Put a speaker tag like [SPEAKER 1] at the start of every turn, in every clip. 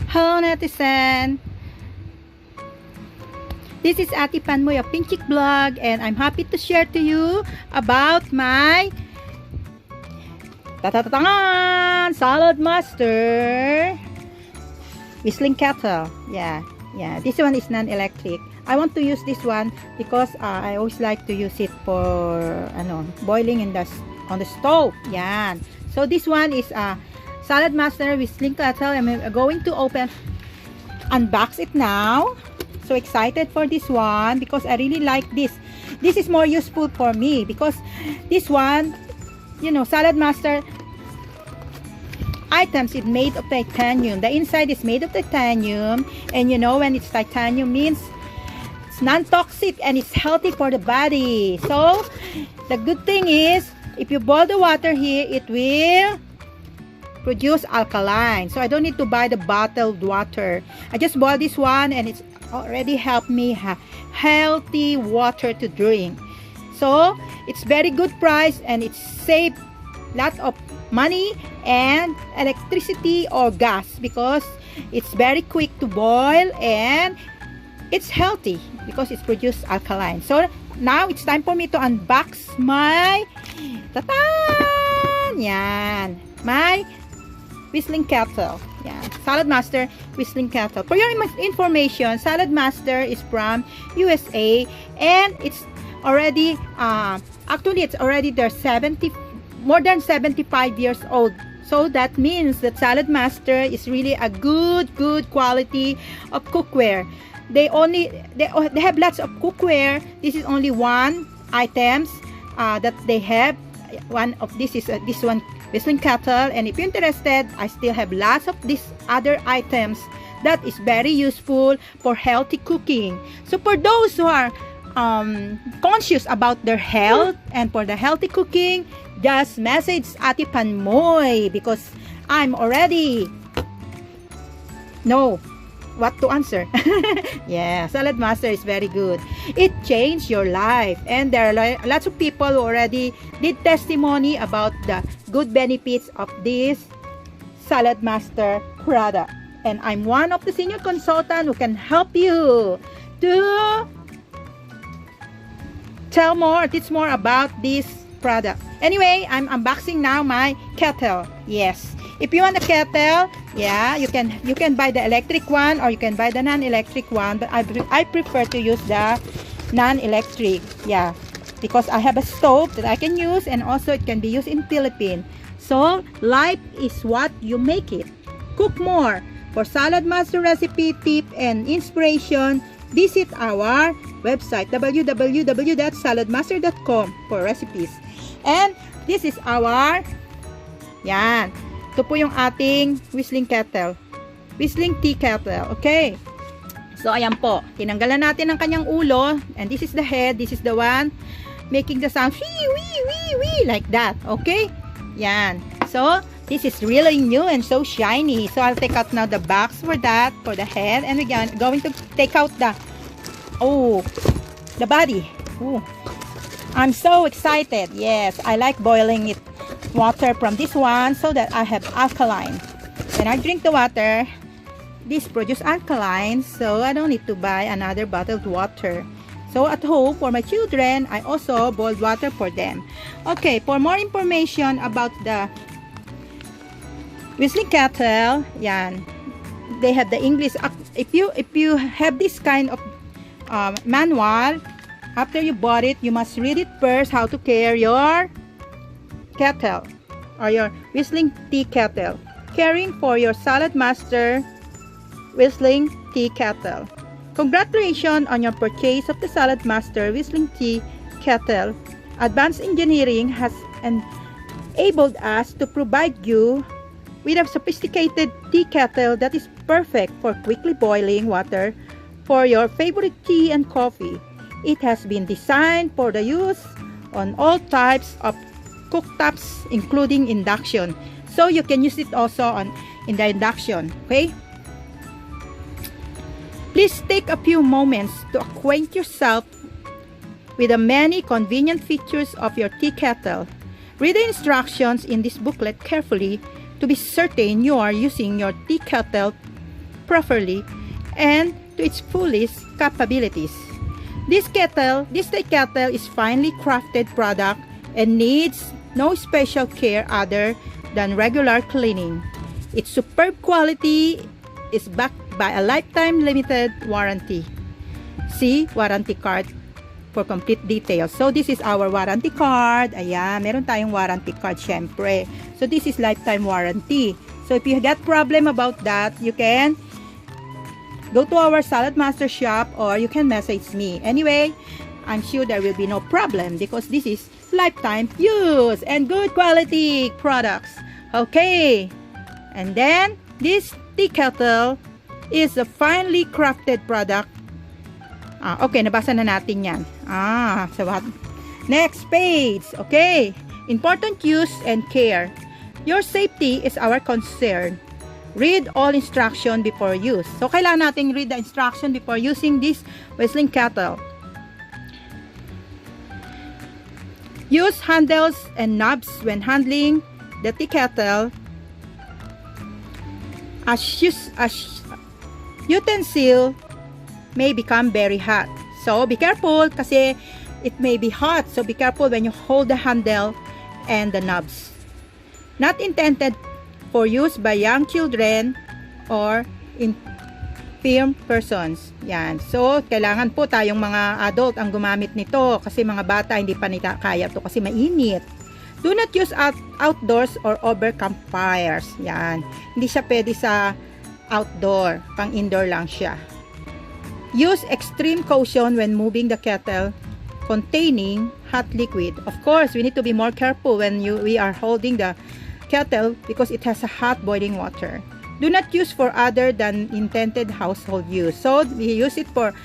[SPEAKER 1] Hello netizen! This is Ate Panmoy of Pink Chick Vlog, and I'm happy to share to you about my Saladmaster whistling kettle. Yeah, this one is non-electric. I want to use this one because I always like to use it for boiling on the stove. Yan. So this one is Saladmaster whistling kettle. I'm going to unbox it now. So excited for this one because I really like this. This is more useful for me because this one, Saladmaster items is made of titanium. The inside is made of titanium, and when it's titanium means it's non-toxic and it's healthy for the body. So the good thing is if you boil the water here, it will produce alkaline. So I don't need to buy the bottled water. I just bought this one and it's already helped me have healthy water to drink. So it's very good price and it saved lots of money and electricity or gas because it's very quick to boil and it's healthy because it's produced alkaline. So now it's time for me to unbox my my whistling kettle. Saladmaster whistling kettle. For your information, Saladmaster is from USA and it's already actually it's already more than 75 years old. So that means that Saladmaster is really a good quality of cookware. They have lots of cookware. This is only one items that they have. One of this is this one whistling kettle, and if you're interested, I still have lots of these other items that is very useful for healthy cooking. So for those who are conscious about their health and for the healthy cooking, just message Ate Panmoy because I'm already know what to answer. Yeah, Saladmaster is very good. It changed your life, and there are lots of people who already did testimony about the good benefits of this Saladmaster product, and I'm one of the senior consultant who can help you to teach more about this product. Anyway, I'm unboxing now my kettle. Yes, if you want a kettle, yeah, you can buy the electric one or you can buy the non-electric one, but I prefer to use the non-electric. Yeah, because I have a stove that I can use, and also it can be used in Philippines. So life is what you make it. Cook more. For Saladmaster recipe, tip, and inspiration, visit our website www.saladmaster.com for recipes. And this is our ito po yung ating whistling kettle, whistling tea kettle. Okay, so ayan po, tinanggalan natin ang kanyang ulo, and this is the head. This is the one making the sound wee like that. Okay, so this is really new and so shiny. So I'll take out now the box for that, for the head, and we're going to take out the body. I'm so excited. Yes, I like boiling it water from this one so that I have alkaline. When I drink the water, this produces alkaline, so I don't need to buy another bottled water. So at home for my children, I also boiled water for them. Okay, for more information about the whistling kettle, they have the English. If you have this kind of manual, after you bought it, you must read it first how to care your kettle or your whistling tea kettle. Caring for your Saladmaster whistling tea kettle. Congratulations on your purchase of the Saladmaster whistling tea kettle. Advanced engineering has enabled us to provide you with a sophisticated tea kettle that is perfect for quickly boiling water for your favorite tea and coffee. It has been designed for the use on all types of cooktops, including induction. So you can use it also in the induction. Okay, please take a few moments to acquaint yourself with the many convenient features of your tea kettle. Read the instructions in this booklet carefully to be certain you are using your tea kettle properly and to its fullest capabilities. This tea kettle is finely crafted product and needs no special care other than regular cleaning. Its superb quality is backed by a lifetime limited warranty. See warranty card for complete details. So this is our warranty card. Ayan, meron tayong warranty card syempre. So this is lifetime warranty. So if you get problem about that, you can go to our Saladmaster shop or you can message me. Anyway, I'm sure there will be no problem because this is lifetime use and good quality products. Okay. And then this tea kettle is a finely crafted product. Okay, nabasa na natin yan. So what? Next page. Okay. Important use and care. Your safety is our concern. Read all instruction before use. So, kailangan natin read the instruction before using this whistling kettle. Use handles and knobs when handling the tea kettle. As utensil may become very hot. So, be careful kasi it may be hot. So, be careful when you hold the handle and the knobs. Not intended for use by young children or infirm persons. Yan. So, kailangan po tayong mga adult ang gumamit nito kasi mga bata hindi pa nila kaya to kasi mainit. Do not use outdoors or over campfires. Yan. Hindi siya pwede sa outdoor. Pang indoor lang siya. Use extreme caution when moving the kettle containing hot liquid. Of course, we need to be more careful when we are holding the kettle because it has a hot boiling water. Do not use for other than intended household use. So we use it for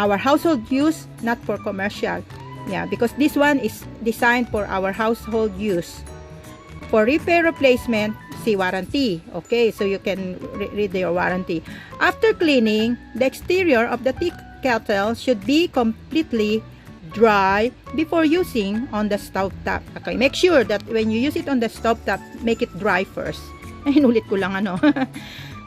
[SPEAKER 1] our household use, not for commercial. Yeah, because this one is designed for our household use. For repair replacement, see warranty. Okay, so you can read your warranty. After cleaning, the exterior of the tea kettle should be completely dry before using on the stove top. Okay, make sure that when you use it on the stove top, make it dry first. Inulit ko lang ano.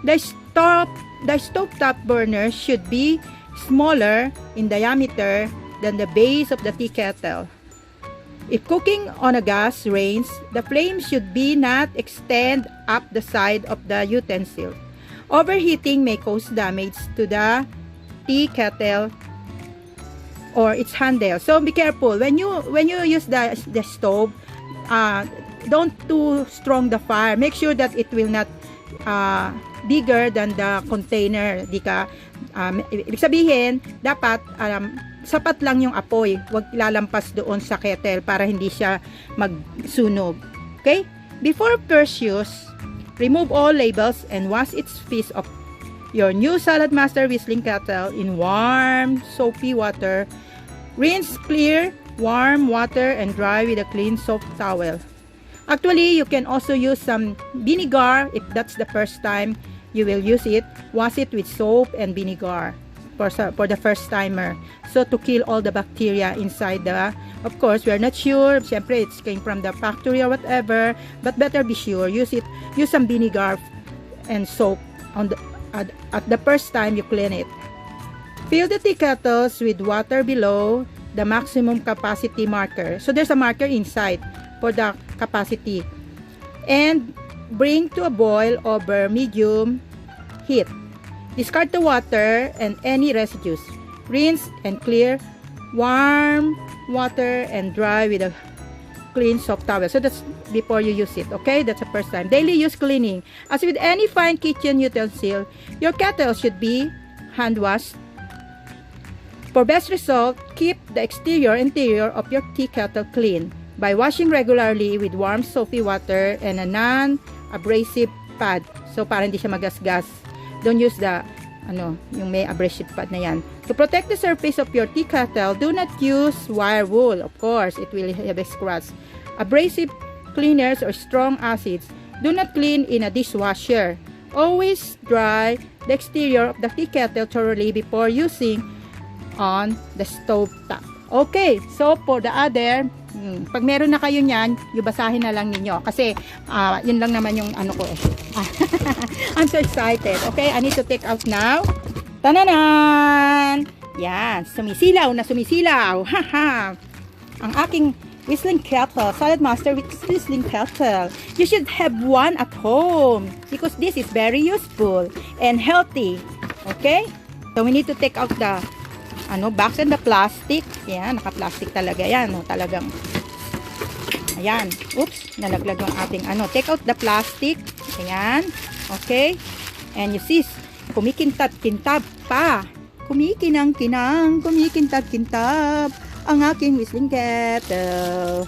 [SPEAKER 1] The stove top burner should be smaller in diameter than the base of the tea kettle. If cooking on a gas range, the flame should be not extend up the side of the utensil. Overheating may cause damage to the tea kettle or its handle. So be careful when you use the stove. Don't too strong the fire. Make sure that it will not bigger than the container. Di ka ibig sabihin dapat sapat lang yung apoy. Huwag lalampas doon sa kettle para hindi siya magsunog. Okay? Before first use, remove all labels and wash its piece of your new Saladmaster whistling kettle in warm, soapy water. Rinse clear, warm water and dry with a clean soft towel. Actually, you can also use some vinegar if that's the first time you will use it. Wash it with soap and vinegar for the first timer. So to kill all the bacteria inside the, of course, we are not sure. Siyempre, it came from the factory or whatever. But better be sure. Use some vinegar and soap on at the first time you clean it. Fill the tea kettles with water below the maximum capacity marker. So there's a marker inside for the capacity. And bring to a boil over medium heat. Discard the water and any residues. Rinse and clear warm water and dry with a clean soft towel. So that's before you use it. Okay, that's the first time. Daily use cleaning. As with any fine kitchen utensil, your kettle should be hand washed. For best result, keep the exterior and interior of your tea kettle clean by washing regularly with warm soapy water and a non-abrasive pad. So para hindi siya magasgas. Don't use the yung may abrasive pad na yan. To protect the surface of your tea kettle, do not use wire wool. Of course, it will have a scratch. Abrasive cleaners or strong acids. Do not clean in a dishwasher. Always dry the exterior of the tea kettle thoroughly before using on the stove top. Okay, so for the other, Pag meron na kayo niyan, basahin na lang ninyo. Kasi, yun lang naman yung ano ko eh. I'm so excited. Okay, I need to take out now. Tananan! Yan, sumisilaw na sumisilaw. Haha! Ang aking whistling kettle, Saladmaster whistling kettle. You should have one at home because this is very useful and healthy. Okay? So we need to take out the box and the plastic. Yan, naka-plastic talaga yan. Talagang, ayan. Oops, nalaglag yung ating Take out the plastic. Ayan. Okay? And you see, kumikintab-kintab pa. Kumikinang-kinang, kumikintab-kintab ang aking whistling kettle.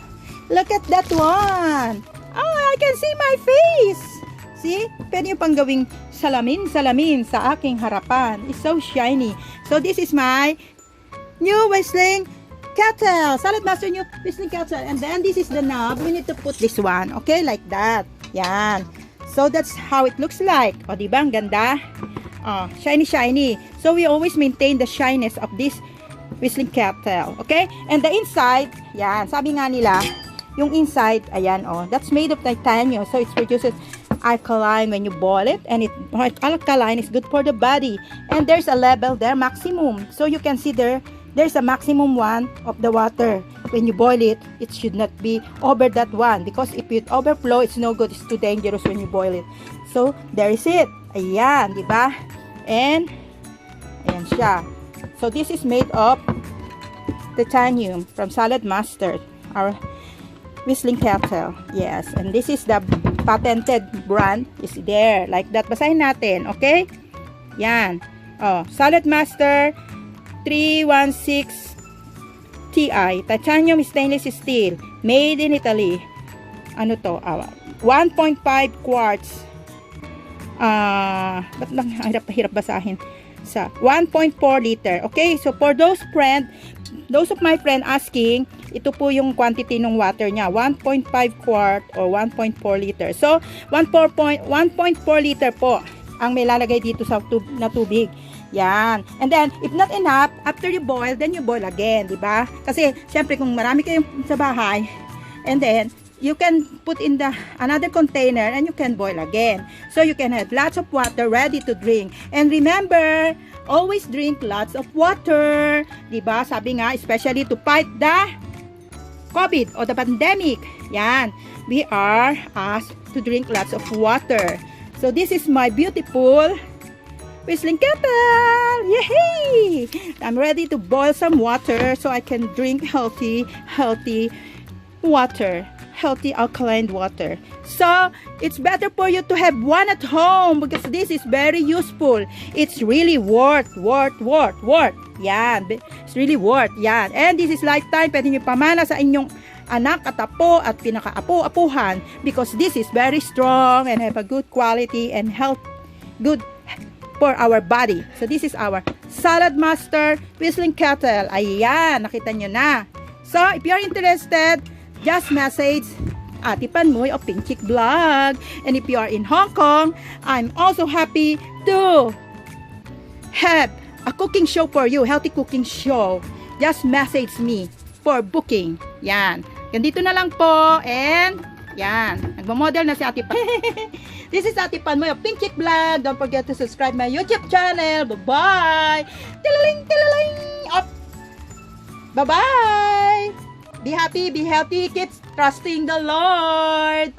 [SPEAKER 1] Look at that one. Oh, I can see my face. See? Pwede nyo pang gawing salamin sa aking harapan. It's so shiny. So, this is my new whistling kettle. Saladmaster new whistling kettle. And then, this is the knob. We need to put this one. Okay? Like that. Yan. So, that's how it looks like. O, diba? Ang ganda. Shiny. So, we always maintain the shyness of this whistling kettle. Okay? And the inside, yan. Sabi nga nila, yung inside, ayan, that's made of titanium. So, it produces alkaline when you boil it. And alkaline is good for the body. And there's a level there, maximum. So, you can see there's a maximum one of the water. When you boil it, it should not be over that one. Because if it overflow, it's no good. It's too dangerous when you boil it. So, there is it. Ayan, di ba? And, ayan siya. So, this is made of titanium from Saladmaster, our whistling kettle. Yes, and this is the patented brand is there. Like that. Basahin natin, okay? Yan. Saladmaster 316 Ti. Titanium stainless steel. Made in Italy. Ano to? 1.5 quarts. Ba't lang hirap basahin? Sa 1.4 liter. Okay, so for those of my friend asking, ito po yung quantity ng water niya, 1.5 quart or 1.4 liter. So, 1.4 liter po ang may lalagay dito sa tubig. Yan. And then, if not enough, after you boil, then you boil again, di ba? Kasi, syempre, kung marami kayong sa bahay, and then, you can put in another container and you can boil again. So you can have lots of water ready to drink. And remember, always drink lots of water. Diba? Sabi nga, especially to fight the COVID or the pandemic. Yan. We are asked to drink lots of water. So this is my beautiful whistling kettle. Yay! I'm ready to boil some water so I can drink healthy water. Healthy alkaline water. So, it's better for you to have one at home because this is very useful. It's really worth. Yan. It's really worth. Yan. And this is lifetime. Pwede nyo pamana sa inyong anak at apo at pinaka-apo-apuhan because this is very strong and have a good quality and health good for our body. So, this is our Saladmaster whistling kettle. Ayan. Nakita nyo na. So, if you're interested, just message Ate Panmoy of Pink Chick Vlog. And if you are in Hong Kong, I'm also happy to have a cooking show for you, healthy cooking show. Just message me for booking. Yan. Ganito na lang po. And, yan. Nagmamodel na si Ate Panmoy. This is Ate Panmoy of Pink Chick Vlog. Don't forget to subscribe my YouTube channel. Bye-bye. Tilaling, tilaling. Up. Bye-bye. Be happy, be healthy, keep trusting the Lord.